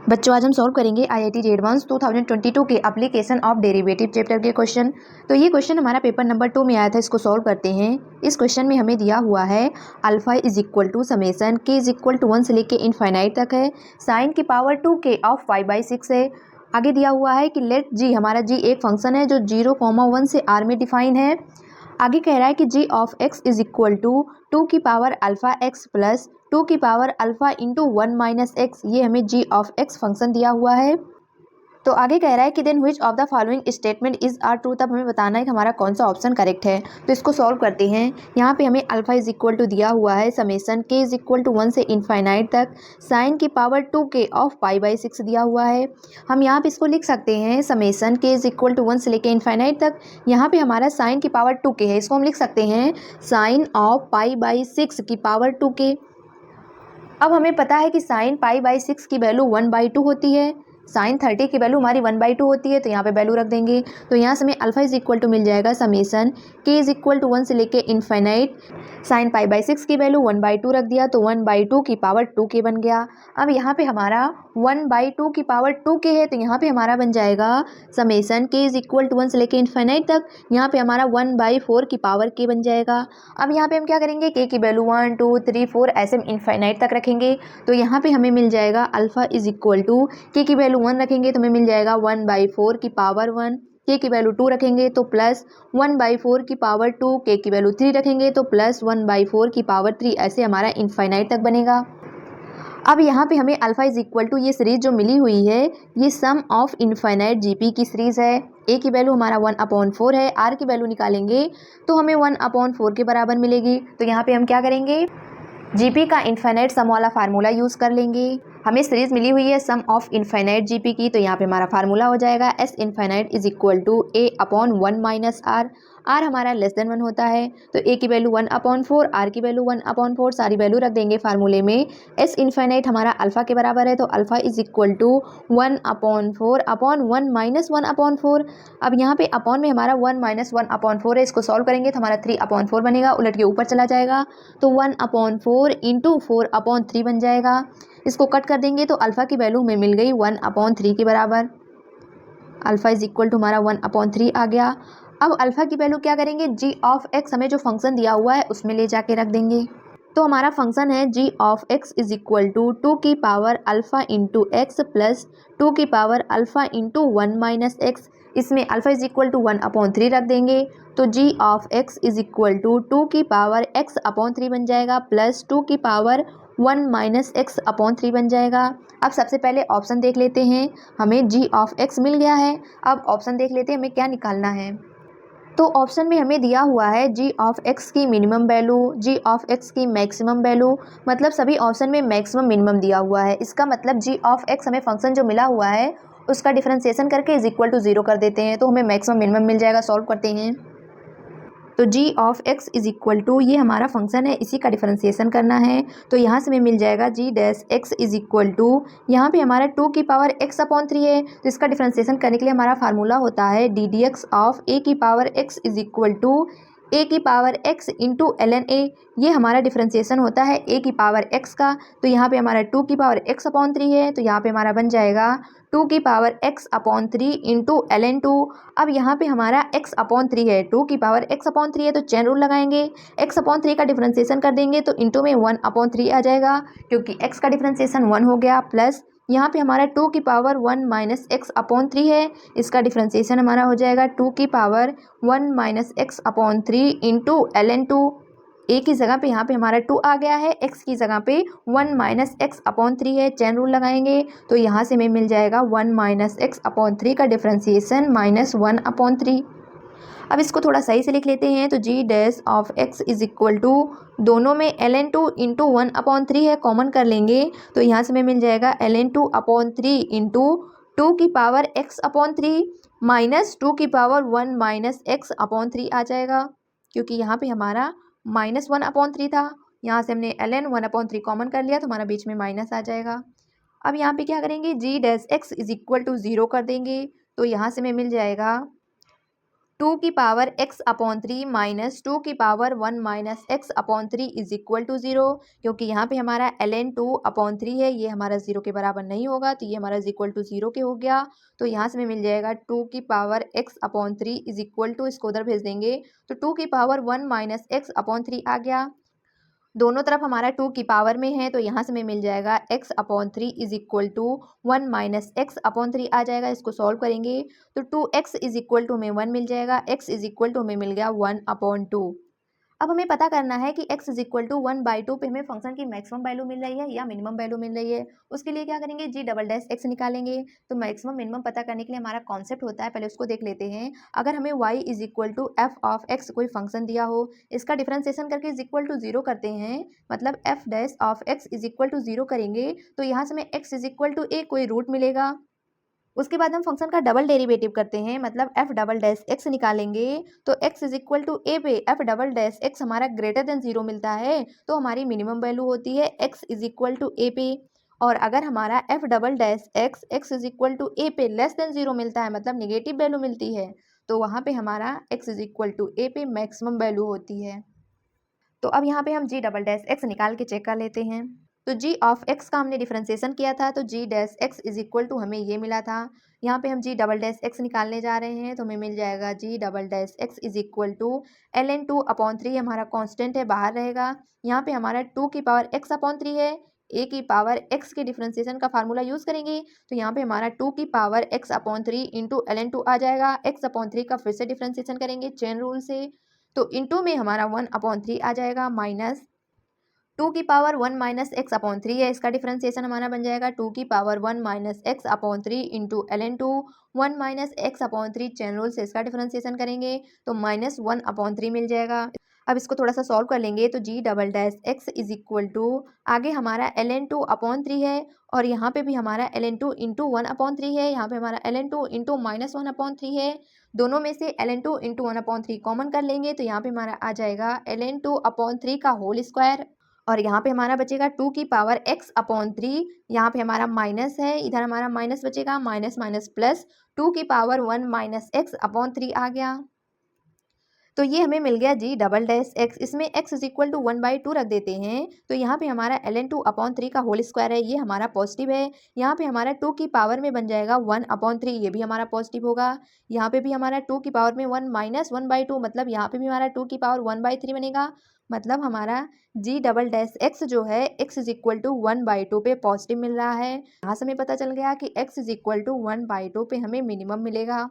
बच्चों आज हम सॉल्व करेंगे IIT एडवांस 2022 के एप्लीकेशन ऑफ डेरिवेटिव चैप्टर के क्वेश्चन। तो ये क्वेश्चन हमारा पेपर नंबर 2 में आया था, इसको सॉल्व करते हैं। इस क्वेश्चन में हमें दिया हुआ है alpha is equal to summation k is equal to 1 से लेके इनफाइनाइट तक है, साइन की पावर 2k ऑफ 5/6 है। आगे दिया हुआ है कि लेट जी, हमारा जी एक फंक्शन है जो 0,1 से r में डिफाइन है। आगे कह रहा है कि g of x is equal to 2 की पावर अल्फा x प्लस 2 की power alpha into 1 minus x, ये हमें g ऑफ x फंक्शन दिया हुआ है। तो आगे कह रहा है कि then which of the following statement is are true, तब हमें बताना है कि हमारा कौन सा ऑप्शन करेक्ट है। तो इसको सॉल्व करते हैं। यहाँ पे हमें अल्फा इज इक्वल टू दिया हुआ है summation k is equal to 1 से इनफाइनाइट तक, साइन की पावर 2k ऑफ 5/6 दिया हुआ है। हम यहाँ पे इसको लिख सकते हैं summation k is equal to 1 से लेके इनफाइनाइट तक। यहाँ पे हमारा साइन की पावर 2k है, इसको हम लिख सकते हैं साइन ऑफ 5/6 की पावर 2k। अब हमें पता है कि साइन π/6 की वैल्यू 1/2 होती है, साइन 30 की वैल्यू हमारी 1/2 होती है, तो यहाँ पे वैल्यू रख देंगे। तो यहाँ से हमें अल्फा इज इक्वल टू मिल जाएगा summation k is equal to 1 से लेके इनफाइनाइट, साइन π/6 की वैल्यू 1/2 रख दिया, तो 1/2 की पावर 2k बन गया। अब यहाँ पे हमारा 1/2 की पावर 2k है, तो यहाँ पे हमारा बन जाएगा summation k is equal to 1 से लेके इनफाइनाइट तक, यहाँ पे हमारा 1/4 की पावर k बन जाएगा। अब यहाँ पे हम क्या करेंगे, k की वैल्यू 1 2 3 4 ऐसे इनफाइनाइट तक रखेंगे। तो यहाँ पे हमें मिल जाएगा alpha is equal to k की वैल्यू 1 रखेंगे तो हमें मिल जाएगा 1/4 की पावर 1, k की वैल्यू 2 रखेंगे तो प्लस 1/4 की पावर 2, k की वैल्यू 3 रखेंगे तो प्लस 1/4 की पावर 3, ऐसे हमारा इनफाइनाइट तक बनेगा। अब यहाँ पे हमें अल्फा इज इक्वल टू ये सीरीज जो मिली हुई है, ये सम ऑफ इनफाइनाइट जीपी की सीरीज है। ए की वैल्यू हमारा 1/4 है, आर की वैल्यू निकालेंगे तो हमें 1/4 के बराबर मिलेगी। तो यहाँ पे हम क्या करेंगे, जीपी का इनफाइनाइट सम वाला फार्मूला यूज़ कर लेंगे। हमें सीरीज मिली हुई है सम ऑफ इनफाइनाइट जीपी की, तो यहाँ पे हमारा फार्मूला हो जाएगा S infinite is equal to A upon 1 minus R. R हमारा लेस देन 1 होता है, तो ए की वैल्यू 1/4, आर की वैल्यू 1/4, सारी वैल्यू रख देंगे फार्मूले में। एस इनफाइनाइट हमारा अल्फा के बराबर है, तो alpha is equal to 1/4 upon 1 minus 1/4। अब यहाँ पे अपॉन में हमारा 1 माइनस 1/4 है, इसको सॉल्व करेंगे तो हमारा 3/4 बनेगा, उलट के ऊपर चला जाएगा तो 1/4 इंटू 4/3 बन जाएगा। इसको कट कर देंगे तो अल्फ़ा की वैल्यू हमें मिल गई 1/3 के बराबर। अल्फ़ा इज इक्वल टू हमारा 1/3 आ गया। अब अल्फ़ा की वैल्यू क्या करेंगे, जी ऑफ एक्स हमें जो फंक्शन दिया हुआ है उसमें ले जाके रख देंगे। तो हमारा फंक्शन है जी of x is equal to 2 की power alpha into x plus 2 की power alpha into 1 minus x. इसमें अल्फ़ा इज इक्वल टू 1/3 रख देंगे, तो g of x is equal to 2 की पावर x/3 बन जाएगा प्लस 2 की पावर 1 माइनस x/3 बन जाएगा। अब सबसे पहले ऑप्शन देख लेते हैं, हमें जी ऑफ एक्स मिल गया है। अब ऑप्शन देख लेते हैं हमें क्या निकालना है। तो ऑप्शन में हमें दिया हुआ है जी ऑफ एक्स की minimum value, G of x की मैक्सिमम वैल्यू, मतलब सभी ऑप्शन में मैक्सिमम मिनिमम दिया हुआ है। इसका मतलब जी ऑफ एक्स हमें फंक्शन जो मिला हुआ है उसका डिफरेंशिएशन करके इज इक्वल टू 0 कर देते हैं, तो हमें मैक्सिमम मिनिमम मिल जाएगा। सॉल्व करते हैं तो g of x is equal to ये हमारा फंक्शन है, इसी का डिफरेंशिएशन करना है। तो यहाँ से हमें मिल जाएगा g dash x is equal to, यहाँ पे हमारा 2 की पावर x/3 है, तो इसका डिफरेंशिएशन करने के लिए हमारा फार्मूला होता है d d x of a की power x is equal to a की power x into ln a। ये हमारा डिफरेंशिएशन होता है ए की पावर x का, तो यहाँ पे हमारा 2 की पावर x/3 है, तो यहाँ पे हमारा बन जाएगा 2 की पावर x/3 इंटू ln2। अब यहाँ पे हमारा x/3 है, 2 की पावर x/3 है, तो चेन रूल लगाएंगे, x/3 का डिफरेंशिएशन कर देंगे तो इंटू में 1/3 आ जाएगा, क्योंकि x का डिफरेंशिएशन 1 हो गया, प्लस यहाँ पे हमारा 2 की पावर 1 माइनस x/3 है, इसका डिफरेंशिएशन हमारा हो जाएगा 2 की power 1 minus x/3 into ln2। ए की जगह पे यहाँ पे हमारा 2 आ गया है, x की जगह पे 1 माइनस x/3 है, चेन रूल लगाएंगे तो यहाँ से हमें मिल जाएगा 1 माइनस x/3 का डिफरेंशिएशन -1/3। अब इसको थोड़ा सही से लिख लेते हैं, तो g dash of x is equal to, दोनों में ln2 इंटू 1/3 है, कॉमन कर लेंगे तो यहाँ से हमें मिल जाएगा ln2/3 इंटू 2 की पावर x/3 माइनस 2 की पावर 1 माइनस x/3 आ जाएगा, क्योंकि यहाँ पे हमारा -1/3 था, यहाँ से हमने ln 1/3 कॉमन कर लिया तो हमारा बीच में माइनस आ जाएगा। अब यहाँ पे क्या करेंगे, g dash x is equal to 0 कर देंगे, तो यहाँ से हमें मिल जाएगा 2 की पावर x अपॉन 3 माइनस 2 की power 1 minus x upon 3 is equal to 0, क्योंकि यहाँ पे हमारा ln 2 अपॉन 3 है, ये हमारा 0 के बराबर नहीं होगा, तो ये हमारा इज इक्वल टू 0 के हो गया। तो यहाँ से हमें मिल जाएगा 2 की power x upon 3 is equal to, इसको उधर भेज देंगे तो 2 की पावर 1 माइनस x अपॉन 3 आ गया। दोनों तरफ हमारा 2 की पावर में है, तो यहाँ से हमें मिल जाएगा x upon 3 is equal to 1 minus x upon 3 आ जाएगा। इसको सॉल्व करेंगे तो 2x इज इक्वल टू हमें 1 मिल जाएगा, x इज इक्वल टू हमें मिल गया 1 अपॉन 2। अब हमें पता करना है कि x इज इक्वल टू 1/2 पे हमें फंक्शन की मैक्सिमम वैल्यू मिल रही है या मिनिमम वैल्यू मिल रही है। उसके लिए क्या करेंगे, g डबल डैश x निकालेंगे। तो मैक्सिमम मिनिमम पता करने के लिए हमारा कॉन्सेप्ट होता है, पहले उसको देख लेते हैं। अगर हमें y is equal to F of x कोई फंक्शन दिया हो, इसका डिफरेंशिएशन करके इज इक्वल टू 0 करते हैं, मतलब F dash of x is equal to 0 करेंगे तो यहाँ से हमें x is equal to a कोई रूट मिलेगा। उसके बाद हम फंक्शन का डबल डेरिवेटिव करते हैं, मतलब एफ डबल डैश एक्स निकालेंगे तो x is equal to a पे एफ डबल डैश एक्स हमारा ग्रेटर देन 0 मिलता है, तो हमारी मिनिमम वैल्यू होती है x is equal to a पे। और अगर हमारा f double dash x is equal to a पे लेस देन 0 मिलता है, मतलब निगेटिव वैल्यू मिलती है, तो वहाँ पे हमारा x is equal to a पे मैक्सिमम वैल्यू होती है। तो अब यहाँ पे हम g डबल डैश एक्स निकाल के चेक कर लेते हैं। तो g ऑफ x का हमने डिफरेंशिएशन किया था, तो g dash x is equal to हमें ये मिला था। यहाँ पे हम g डबल डैश x निकालने जा रहे हैं, तो हमें मिल जाएगा g double dash x is equal to ln 2 upon 3 हमारा कांस्टेंट है, बाहर रहेगा। यहाँ पे हमारा 2 की पावर x अपॉन 3 है, a की पावर x के डिफरेंशिएशन का फार्मूला यूज करेंगे, तो यहाँ पे हमारा 2 की power x upon 3 into ln 2 आ जाएगा। x अपॉन 3 का फिर से डिफरेंशिएशन करेंगे चेन रूल से, तो इंटू में हमारा 1 अपॉन 3 आ जाएगा, माइनस 2 की पावर 1 माइनस एक्स अपॉन 3 है, इसका डिफरेंशिएशन हमारा बन जाएगा 2 की power 1 minus x upon 3 into ln 2 1 minus x upon 3 chain rule से इसका डिफरेंशिएशन करेंगे तो माइनस 1 अपॉन 3 मिल जाएगा। अब इसको थोड़ा सा सॉल्व कर लेंगे तो g double dash x is equal to आगे हमारा ln 2 अपॉन 3 है, और यहाँ पे भी हमारा ln 2 इंटू 1 अपॉन 3 है, यहाँ पे हमारा ln 2 इंटू माइनस 1 अपॉन 3 है। दोनों में से ln 2 इंटू 1 अपॉन 3 कॉमन कर लेंगे, तो यहाँ पे हमारा आ जाएगा ln 2 अपॉन 3 का होल स्क्वायर, और यहाँ पे हमारा बचेगा 2 की पावर x अपॉन 3, यहाँ पे हमारा माइनस है, इधर हमारा माइनस बचेगा, माइनस माइनस प्लस 2 की पावर 1 माइनस एक्स अपॉन 3 आ गया। तो ये हमें मिल गया g डबल डैश एक्स, इसमें x इज इक्वल टू 1/2 रख देते हैं, तो यहाँ पे हमारा ln 2 अपॉन 3 का होल स्क्वायर है, ये हमारा पॉजिटिव है। यहाँ पे हमारा 2 की पावर में बन जाएगा 1 अपॉन 3, ये भी हमारा पॉजिटिव होगा। यहाँ पे भी हमारा 2 की पावर में 1 माइनस 1/2, मतलब यहाँ पे भी हमारा 2 की पावर 1/3 बनेगा, मतलब हमारा g डबल डैश एक्स जो है x इज इक्वल टू 1/2 पे पॉजिटिव मिल रहा है। यहाँ से हमें पता चल गया कि x इज इक्वल टू 1/2 पे हमें मिनिमम मिलेगा।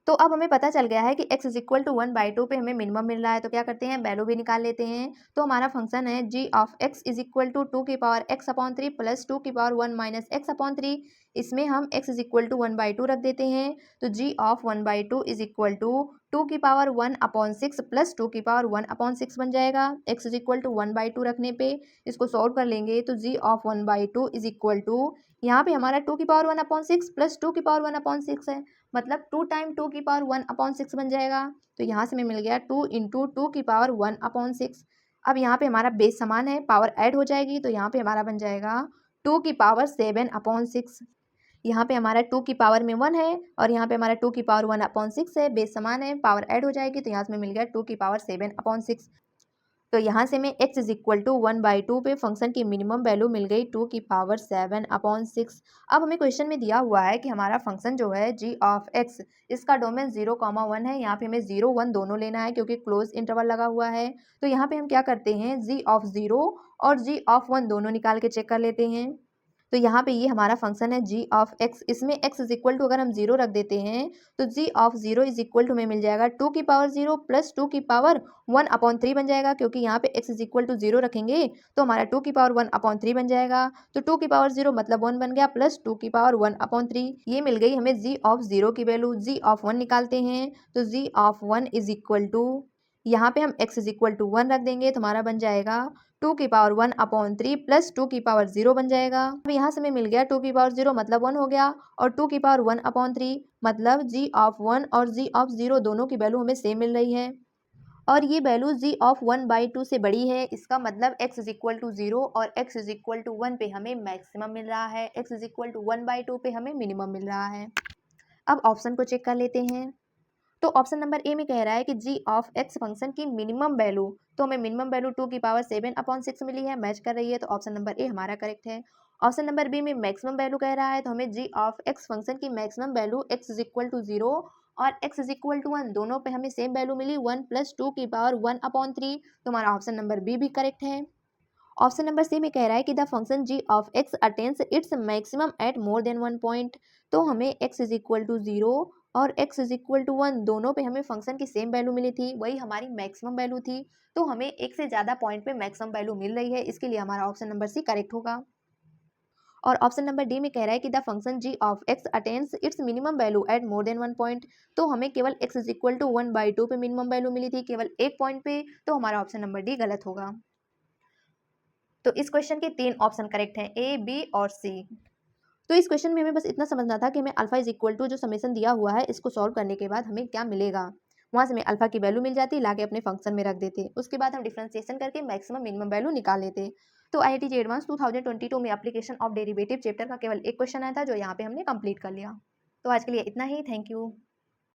तो अब हमें पता चल गया है कि x इज इक्वल टू 1/2 पे हमें मिनिमम मिल रहा है, तो क्या करते हैं, वैल्यू भी निकाल लेते हैं। तो हमारा फंक्शन है g of x is equal to 2 की पावर x अपॉन 3 प्लस 2 की पावर 1 माइनस एक्स अपॉन 3, इसमें हम x इज इक्वल टू 1/2 रख देते हैं, तो g of 1/2 is equal to 2 की पावर 1 अपॉन 6 प्लस 2 की पावर 1 अपॉन 6 बन जाएगा। x इज इक्वल टू 1/2 रखने पे इसको सॉल्व कर लेंगे, तो g of 1/2 is equal to, यहाँ पे हमारा 2 की पावर 1 अपॉन 6 प्लस 2 की पावर 1 अपॉन 6 है, मतलब 2 टाइम 2 की पावर 1 अपॉन 6 बन जाएगा। तो यहाँ से हमें मिल गया 2 इंटू 2 की पावर 1 अपॉन 6। अब यहाँ पे हमारा बेस समान है, पावर ऐड हो जाएगी, तो यहाँ पे हमारा बन जाएगा 2 की पावर 7 अपॉन 6। यहाँ पे हमारा 2 की पावर में 1 है, और यहाँ पे हमारा 2 की पावर 1 अपॉन 6 है, बेस समान है, पावर ऐड हो जाएगी, तो यहाँ से हमें मिल गया 2 की पावर 7 अपॉन 6। तो यहाँ से हमें x इज इक्वल टू 1/2 पे फंक्शन की मिनिमम वैल्यू मिल गई 2 की पावर 7 अपॉन 6। अब हमें क्वेश्चन में दिया हुआ है कि हमारा फंक्शन जो है g ऑफ x, इसका डोमेन 0,1 है, यहाँ पे हमें 0 1 दोनों लेना है क्योंकि क्लोज इंटरवल लगा हुआ है। तो यहाँ पे हम क्या करते हैं, g ऑफ 0 और g ऑफ 1 दोनों निकाल के चेक कर लेते हैं। तो यहाँ पे ये हमारा फंक्शन है g ऑफ x, इसमें x इज इक्वल टू अगर हम 0 रख देते हैं तो g of 0 is equal to में मिल जाएगा 2 की पावर 0 प्लस 2 की पावर 1 अपॉन 3 बन जाएगा, क्योंकि यहाँ पे x इज इक्वल टू 0 रखेंगे तो हमारा 2 की पावर 1 अपॉन 3 बन जाएगा, तो 2 की पावर 0 मतलब 1 बन गया, प्लस 2 की पावर 1 अपॉन 3, ये मिल गई हमें g ऑफ 0 की वैल्यू। g ऑफ 1 निकालते हैं, तो g of 1 is equal to, यहाँ पे हम x इज इक्वल टू 1 रख देंगे, तो हमारा बन जाएगा 2 की पावर 1 अपॉन 3 प्लस 2 की पावर 0 बन जाएगा। अब यहाँ से हमें मिल गया 2 की पावर 0 मतलब 1 हो गया, और 2 की पावर 1 अपॉन 3 मतलब g ऑफ 1 और g ऑफ 0 दोनों की वैल्यू हमें सेम मिल रही है, और ये वैल्यू g ऑफ 1/2 से बड़ी है। इसका मतलब x इज इक्वल टू 0 और x इज इक्वल टू 1 पे हमें मैक्सिमम मिल रहा है, x इज इक्वल टू 1/2 पे हमें मिनिमम मिल रहा है। अब ऑप्शन को चेक कर लेते हैं। तो ऑप्शन नंबर ए में कह रहा है कि जी ऑफ एक्स फंक्शन की मिनिमम वैल्यू, तो हमें मिनिमम वैल्यू 2⁻7/6 मिली है, मैच कर रही है, तो ऑप्शन नंबर ए हमारा करेक्ट है। ऑप्शन नंबर बी में मैक्सिमम वैल्यू कह रहा है, तो हमें जी ऑफ एक्स फंक्शन की maximum value x is equal to 0 और x इज इक्वल टू 1 दोनों पे हमें सेम वैल्यू मिली 1 + 2⁻1/3, तो हमारा ऑप्शन नंबर बी भी करेक्ट है। ऑप्शन नंबर सी में कह रहा है कि the function G of X attains its maximum at more than 1 point, तो हमें x इज इक्वल टू 0 और x इज इक्वल टू 1 दोनों पे हमें फंक्शन की सेम वैल्यू मिली थी, वही हमारी मैक्सिमम वैल्यू थी, तो हमें एक से ज़्यादा पॉइंट पे मैक्सिमम वैल्यू मिल रही है, इसके लिए हमारा ऑप्शन नंबर सी करेक्ट होगा। और ऑप्शन नंबर डी में कह रहा है कि the function G of X attains its minimum value at more than 1 point, तो हमें केवल x इज इक्वल टू 1/2 पे मिनिमम वैल्यू मिली थी, केवल एक पॉइंट पे, तो हमारा ऑप्शन नंबर डी गलत होगा। तो इस क्वेश्चन के 3 ऑप्शन करेक्ट हैं, ए, बी और सी। तो इस क्वेश्चन में हमें बस इतना समझना था कि हमें अल्फा इज इक्वल टू जो समेशन दिया हुआ है इसको सॉल्व करने के बाद हमें क्या मिलेगा, वहाँ से हमें अल्फा की वैल्यू मिल जाती, लाके अपने फंक्शन में रख देते, उसके बाद हम डिफरेंशिएशन करके मैक्सिमम मिनिमम वैल्यू निकाल लेते। तो IIT JEE एडवांस 2022 में एप्लीकेशन ऑफ डेरिवेटिव चैप्टर का केवल एक क्वेश्चन आया था जो यहाँ पे हमने कंप्लीट कर लिया। तो आज के लिए इतना ही, थैंक यू।